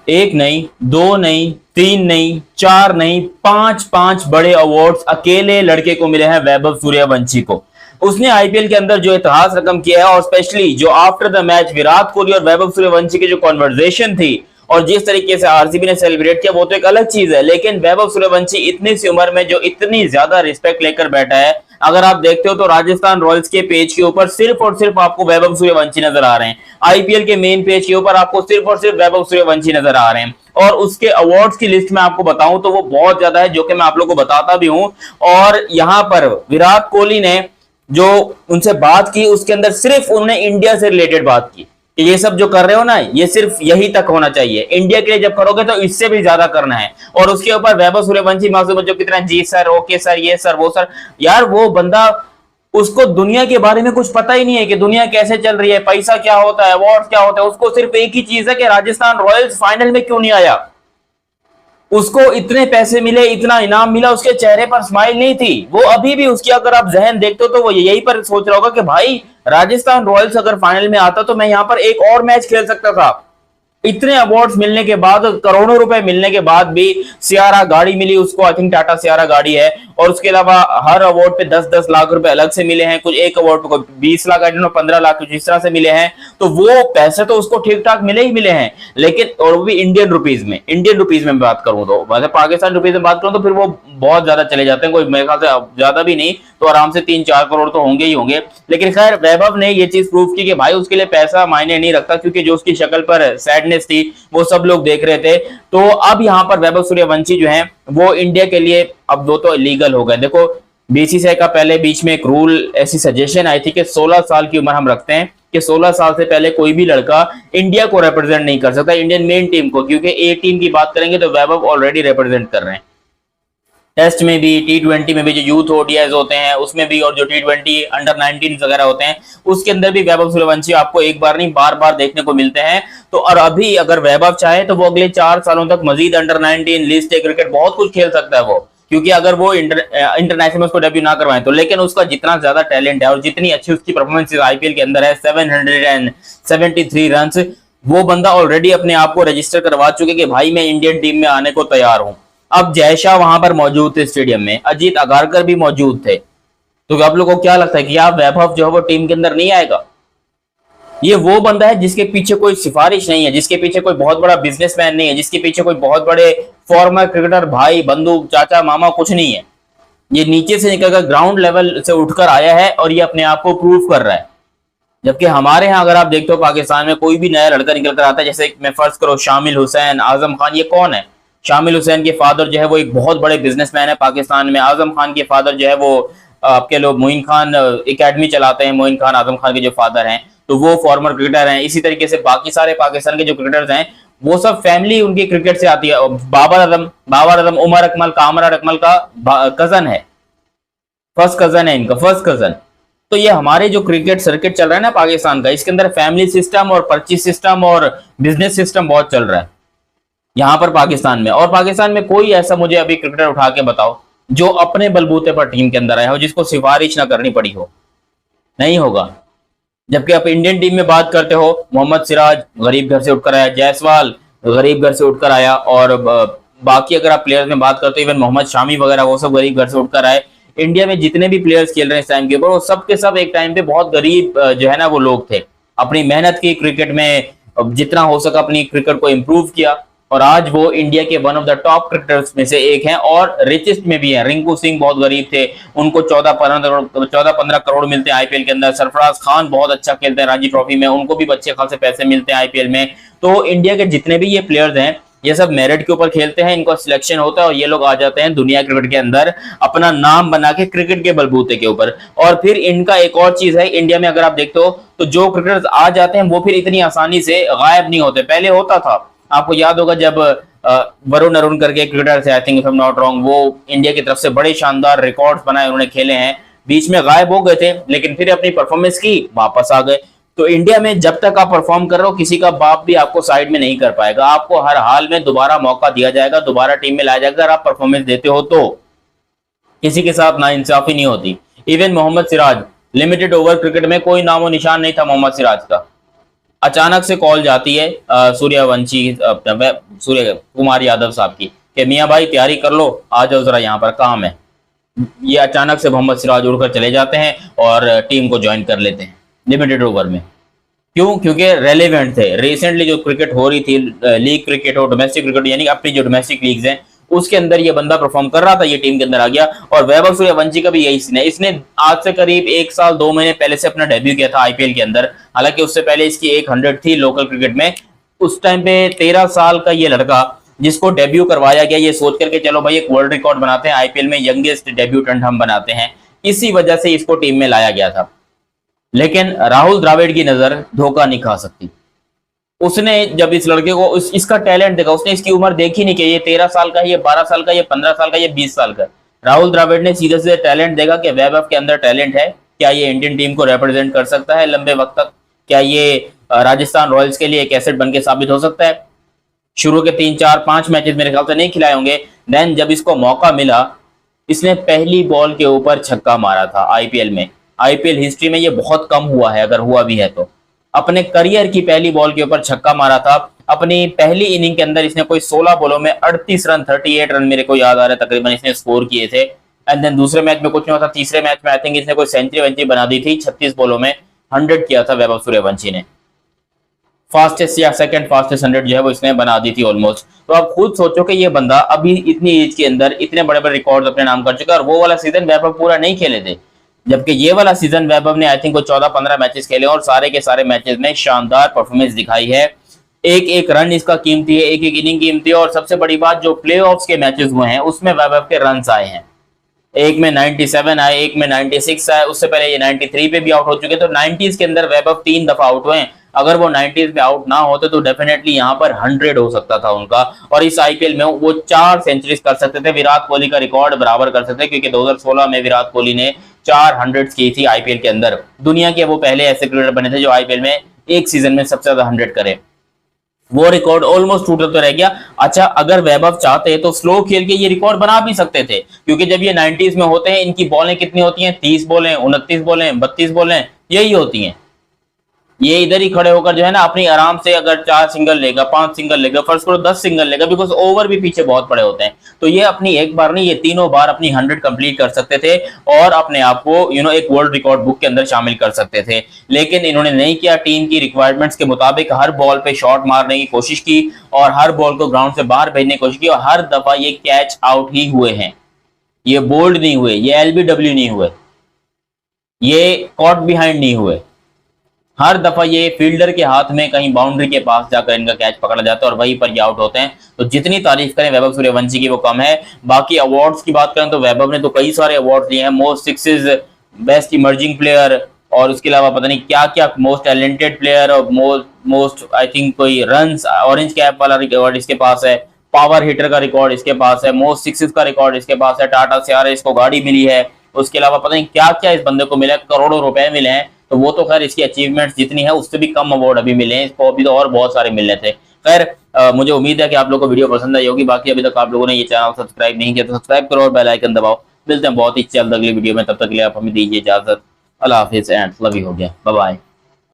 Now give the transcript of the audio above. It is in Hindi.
एक नहीं, दो नहीं, तीन नहीं, चार नहीं, पांच पांच बड़े अवार्ड्स अकेले लड़के को मिले हैं, वैभव सूर्यवंशी को। उसने आईपीएल के अंदर जो इतिहास रकम किया है, और स्पेशली जो after the match Virat Kohli और वैभव सूर्यवंशी की जो कॉन्वर्जेशन थी और जिस तरीके से आरसीबी ने सेलिब्रेट किया, वो तो एक अलग चीज है। लेकिन वैभव सूर्यवंशी इतनी सी उम्र में जो इतनी ज्यादा रिस्पेक्ट लेकर बैठा है, अगर आप देखते हो तो राजस्थान रॉयल्स के पेज के ऊपर सिर्फ और सिर्फ आपको वैभव सूर्यवंशी नजर आ रहे हैं। आईपीएल के मेन पेज के ऊपर आपको सिर्फ और सिर्फ वैभव सूर्यवंशी नजर आ रहे हैं। और उसके अवार्ड्स की लिस्ट में आपको बताऊं तो वो बहुत ज्यादा है, जो कि मैं आप लोगों को बताता भी हूं। और यहां पर विराट कोहली ने जो उनसे बात की, उसके अंदर सिर्फ उन्होंने इंडिया से रिलेटेड बात की कि ये सब जो कर रहे हो ना, ये सिर्फ यही तक होना चाहिए, इंडिया के लिए जब करोगे तो इससे भी ज्यादा करना है। और उसके ऊपर वैभव सूर्यवंशी मासूम बच्चों की तरह जी सर, ओके सर, ये सर, वो सर। यार वो बंदा, उसको दुनिया के बारे में कुछ पता ही नहीं है कि दुनिया कैसे चल रही है, पैसा क्या होता है, अवार्ड क्या होता है। उसको सिर्फ एक ही चीज है कि राजस्थान रॉयल्स फाइनल में क्यों नहीं आया। उसको इतने पैसे मिले, इतना इनाम मिला, उसके चेहरे पर स्माइल नहीं थी। वो अभी भी उसकी अगर आप जहन देखते हो तो वो यही पर सोच रहा होगा कि भाई राजस्थान रॉयल्स अगर फाइनल में आता तो मैं यहां पर एक और मैच खेल सकता था। इतने अवार्ड्स मिलने के बाद, करोड़ों रुपए मिलने के बाद भी सियारा गाड़ी मिली उसको, आई थिंक टाटा सियारा गाड़ी है। और उसके अलावा हर अवार्ड पे 10-10 लाख रुपए अलग से मिले हैं, कुछ एक अवार्ड पे 20 लाख, 15 लाख कुछ इस तरह से मिले हैं। तो वो पैसे तो उसको ठीक ठाक मिले ही मिले हैं, लेकिन और वो भी इंडियन रुपीज में। इंडियन रुपीज में बात करूं तो, मतलब पाकिस्तान रुपीज में बात करूं तो फिर वो बहुत ज्यादा चले जाते हैं, कोई मेरे ख्याल से ज्यादा भी नहीं तो आराम से 3-4 करोड़ तो होंगे ही होंगे। लेकिन खैर वैभव ने ये चीज प्रूव की कि भाई उसके लिए पैसा मायने नहीं रखता, क्योंकि जो उसकी शक्ल पर सैडनेस थी वो सब लोग देख रहे थे। तो अब यहाँ पर वैभव सूर्यवंशी जो है वो इंडिया के लिए अब वो तो लीगल हो गए। देखो बीसीसीआई का पहले बीच में एक रूल, ऐसी सजेशन आई थी कि 16 साल की उम्र हम रखते हैं कि 16 साल से पहले कोई भी लड़का इंडिया को रिप्रेजेंट नहीं कर सकता, इंडियन मेन टीम को। क्योंकि ए टीम की बात करेंगे तो वैभव ऑलरेडी रिप्रेजेंट कर रहे हैं, टेस्ट में भी, टी20 में भी, जो यूथ ओडीआईज होते हैं उसमें भी, और जो टी20 अंडर 19 वगैरह होते हैं उसके अंदर भी वैभव सूर्यवंशी आपको एक बार नहीं बार बार देखने को मिलते हैं। तो और अभी अगर वैभव चाहे तो वो अगले 4 सालों तक मजीद अंडर 19 लिस्ट क्रिकेट बहुत कुछ खेल सकता है वो, क्योंकि अगर वो इंटरनेशनल में उसको डेब्यू ना करवाएं तो। लेकिन उसका जितना ज्यादा टैलेंट है और जितनी अच्छी उसकी परफॉर्मेंस आईपीएल के अंदर है, 773 रन, वो बंदा ऑलरेडी अपने आप को रजिस्टर करवा चुके कि भाई मैं इंडियन टीम में आने को तैयार हूं। अब जय शाह वहां पर मौजूद थे स्टेडियम में, अजीत अगारकर भी मौजूद थे। तो आप लोगों को क्या लगता है कि आप वैभव जो है वो टीम के अंदर नहीं आएगा? ये वो बंदा है जिसके पीछे कोई सिफारिश नहीं है, जिसके पीछे कोई बहुत बड़ा बिजनेसमैन नहीं है, जिसके पीछे कोई बहुत बड़े फॉर्मर क्रिकेटर भाई बंधु चाचा मामा कुछ नहीं है। ये नीचे से निकलकर ग्राउंड लेवल से उठकर आया है और ये अपने आप को प्रूव कर रहा है। जबकि हमारे यहाँ अगर आप देखते हो पाकिस्तान में कोई भी नया लड़का निकल कर आता है, जैसे मैं फर्ज करो शामिल हुसैन, आजम खान, ये कौन है? शामिल हुसैन के फादर जो है वो एक बहुत बड़े बिजनेसमैन है पाकिस्तान में। आजम खान के फादर जो है वो आपके लोग मोइन खान एकेडमी चलाते हैं, मोइन खान आजम खान के जो फादर हैं, तो वो फॉर्मर क्रिकेटर हैं। इसी तरीके से बाकी सारे पाकिस्तान के जो क्रिकेटर्स हैं वो सब फैमिली उनकी क्रिकेट से आती है। बाबर आजम उमर अकमल, कामरान अकमल का कजन है, फर्स्ट कजन है इनका, फर्स्ट कजन। तो ये हमारे जो क्रिकेट सर्किट चल रहा है ना पाकिस्तान का, इसके अंदर फैमिली सिस्टम और परचेज सिस्टम और बिजनेस सिस्टम बहुत चल रहा है यहाँ पर पाकिस्तान में। और पाकिस्तान में कोई ऐसा मुझे अभी क्रिकेटर उठा के बताओ जो अपने बलबूते पर टीम के अंदर आया हो, जिसको सिफारिश ना करनी पड़ी हो, नहीं होगा। जबकि आप इंडियन टीम में बात करते हो, मोहम्मद सिराज गरीब घर से उठकर आया, जायसवाल गरीब घर से उठकर आया, और बाकी अगर आप प्लेयर्स में बात करते हो इवन मोहम्मद शामी वगैरह वो सब गरीब घर से उठकर आए। इंडिया में जितने भी प्लेयर्स खेल रहे हैं इस टाइम के ऊपर, वो सब के सब एक टाइम पे बहुत गरीब जो है ना वो लोग थे। अपनी मेहनत की क्रिकेट में जितना हो सका अपनी क्रिकेट को इंप्रूव किया, और आज वो इंडिया के one of the top cricketers में से एक हैं और रिचेस्ट में भी हैं। रिंकू सिंह बहुत गरीब थे, उनको 14-15 करोड़ मिलते हैं आईपीएल के अंदर। सरफराज खान बहुत अच्छा खेलते हैं रणजी ट्रॉफी में, उनको भी अच्छे खासे पैसे मिलते हैं आईपीएल में। तो इंडिया के जितने भी ये प्लेयर्स हैं ये सब मेरिट के ऊपर खेलते हैं, इनका सिलेक्शन होता है और ये लोग आ जाते हैं दुनिया क्रिकेट के अंदर अपना नाम बना के क्रिकेट के बलबूते के ऊपर। और फिर इनका एक और चीज है, इंडिया में अगर आप देखते हो तो जो क्रिकेटर्स आ जाते हैं वो फिर इतनी आसानी से गायब नहीं होते। पहले होता था, आपको याद होगा जब वरुण अरुण करके क्रिकेटर थे, I think if I am not wrong, वो इंडिया की तरफ से बड़े शानदार रिकॉर्ड्स बनाए उन्होंने, खेले हैं, बीच में गायब हो गए थे लेकिन फिर अपनी परफॉर्मेंस की वापस आ गए। तो इंडिया में जब तक आप परफॉर्म कर रहे हो किसी का बाप भी आपको साइड में नहीं कर पाएगा, आपको हर हाल में दोबारा मौका दिया जाएगा, दोबारा टीम में लाया जाएगा अगर आप परफॉर्मेंस देते हो तो। किसी के साथ नाइंसाफी नहीं होती। Even Mohammed Siraj, limited over cricket में कोई नामो निशान नहीं था मोहम्मद सिराज का, अचानक से कॉल जाती है सूर्यवंशी सूर्य कुमार यादव साहब की कि मियां भाई तैयारी कर लो, आ जाओ जरा यहाँ पर काम है। ये अचानक से मोहम्मद सिराज उड़कर चले जाते हैं और टीम को ज्वाइन कर लेते हैं लिमिटेड ओवर में। क्यों? क्योंकि रेलेवेंट थे। रिसेंटली जो क्रिकेट हो रही थी, लीग क्रिकेट और डोमेस्टिक क्रिकेट, यानी अपनी जो डोमेस्टिक लीग्स हैं उसके अंदर ये बंदा परफॉर्म कर रहा था, ये टीम के अंदर आ गया। और वैभव सूर्यवंशी का भी यही सीन है। इसने आज से करीब 1 साल 2 महीने पहले से अपना डेब्यू किया था आईपीएल के अंदर। हालांकि उससे पहले इसकी एक 100 थी लोकल क्रिकेट में। उस टाइम पे 13 साल का ये लड़का जिसको डेब्यू करवाया गया, ये सोच करके चलो भाई एक वर्ल्ड रिकॉर्ड बनाते हैं, आईपीएल में यंगेस्ट डेब्यूटेंट हम बनाते हैं, इसी वजह से इसको टीम में लाया गया था। लेकिन राहुल द्रविड़ की नजर धोखा नहीं खा सकती। उसने जब इस लड़के को इसका टैलेंट देखा, उसने इसकी उम्र देखी नहीं कि ये 13 साल का है, ये 12 साल का, ये 15 साल का, ये 20 साल का। राहुल द्रविड़ ने सीधे सीधे टैलेंट देखा कि वैभव के अंदर टैलेंट है, क्या ये इंडियन टीम को रिप्रेजेंट कर सकता है लंबे वक्त तक, क्या ये राजस्थान रॉयल्स के लिए एक एसेट बन के साबित हो सकता है। शुरू के 3 4 5 मैचेस मेरे ख्याल से नहीं खिलाए होंगे। देन जब इसको मौका मिला, इसने पहली बॉल के ऊपर छक्का मारा था आईपीएल में। आईपीएल हिस्ट्री में ये बहुत कम हुआ है, अगर हुआ भी है तो। अपने करियर की पहली बॉल के ऊपर छक्का मारा था। अपनी पहली इनिंग के अंदर इसने कोई 16 बॉलों में 38 रन, 38 रन मेरे को याद आ रहा है तकरीबन इसने स्कोर किए थे। एंड देन दूसरे मैच में कुछ नहीं होता, तीसरे मैच में आई थिंक इसने कोई सेंचुरी बना दी थी। 36 बॉलों में 100 किया था वैभव सूर्यवंशी ने। फास्टेस्ट या सेकंड फास्टेस्ट 100 जो है वो इसने बना दी थी ऑलमोस्ट। तो आप खुद सोचो कि ये बंदा अभी इतनी एज के अंदर इतने बड़े बड़े रिकॉर्ड अपने नाम कर चुका है। और वो वाला सीजन वैभव पूरा नहीं खेले थे, जबकि ये वाला सीजन वैभव ने आई थिंक 14-15 मैचेस खेले और सारे के सारे मैचेस में शानदार परफॉर्मेंस दिखाई है। एक एक रन इसका कीमती है, एक एक इनिंग कीमती है। और सबसे बड़ी बात, जो प्लेऑफ्स के मैचेस हुए हैं उसमें वैभव के रन आए हैं। एक में 97 आए, एक में 96 आए, उससे पहले ये 93 पे भी आउट हो चुके। तो 90s के अंदर वैभव 3 दफा आउट हुए हैं। अगर वो 90s में आउट ना होते तो डेफिनेटली यहाँ पर 100 हो सकता था उनका, और इस आईपीएल में वो 4 सेंचुरीज कर सकते थे, विराट कोहली का रिकॉर्ड बराबर कर सकते थे। क्योंकि 2016 में विराट कोहली ने 4 100 की थी आईपीएल के अंदर। दुनिया के वो पहले ऐसे क्रिकेटर बने थे जो आईपीएल में एक सीजन में सबसे ज्यादा 100 करे। वो रिकॉर्ड ऑलमोस्ट टूटा तो रह गया। अच्छा, अगर वैभव चाहते तो स्लो खेल के ये रिकॉर्ड बना भी सकते थे, क्योंकि जब ये 90s में होते हैं इनकी बॉलें कितनी होती हैं? 30 बॉलें, 29 बॉलें, 32 बॉलें, यही होती हैं। ये इधर ही खड़े होकर जो है ना अपनी आराम से अगर 4 सिंगल लेगा, 5 सिंगल लेगा, फर्स्ट करो 10 सिंगल लेगा, बिकॉज ओवर भी पीछे बहुत पड़े होते हैं। तो ये अपनी एक बार नहीं, ये तीनों बार अपनी 100 कंप्लीट कर सकते थे और अपने आप को एक वर्ल्ड रिकॉर्ड बुक के अंदर शामिल कर सकते थे। लेकिन इन्होंने नहीं किया। टीम की रिक्वायरमेंट्स के मुताबिक हर बॉल पे शॉट मारने की कोशिश की और हर बॉल को ग्राउंड से बाहर भेजने की कोशिश की, और हर दफा ये कैच आउट ही हुए हैं। ये बोल्ड नहीं हुए, ये एलबीडब्ल्यू नहीं हुए, ये कॉट बिहाइंड नहीं हुए। हर दफा ये फील्डर के हाथ में कहीं बाउंड्री के पास जाकर इनका कैच पकड़ा जाता है और वहीं पर ये आउट होते हैं। तो जितनी तारीफ करें वैभव सूर्यवंशी की वो कम है। बाकी अवार्ड्स की बात करें तो वैभव ने तो कई सारे अवार्ड लिए हैं, most sixes, best emerging player, और उसके अलावा पता नहीं क्या क्या, मोस्ट टैलेंटेड प्लेयर और मोस्ट आई थिंक कोई रन्स, ऑरेंज कैप वाला रिकॉर्ड इसके पास है, पावर हिटर का रिकॉर्ड इसके पास है, मोस्ट सिक्सेस का रिकॉर्ड इसके पास है, टाटा से इसको गाड़ी मिली है, उसके अलावा पता नहीं क्या क्या इस बंदे को मिला, करोड़ों रुपए मिले हैं। तो वो तो खैर इसकी अचीवमेंट्स जितनी है उससे भी कम अवार्ड अभी मिले हैं इसको, अभी तो और बहुत सारे मिलने थे। खैर मुझे उम्मीद है कि आप लोगों को वीडियो पसंद आई होगी। बाकी अभी तक आप लोगों ने ये चैनल सब्सक्राइब नहीं किया तो सब्सक्राइब करो और बेल आइकन दबाओ। मिलते हैं बहुत ही जल्द अगली वीडियो में, तब तक के लिए आप हमें दीजिए इजाजत। अल्लाह हाफिज एंड लव यू हो गया, बाय बाय।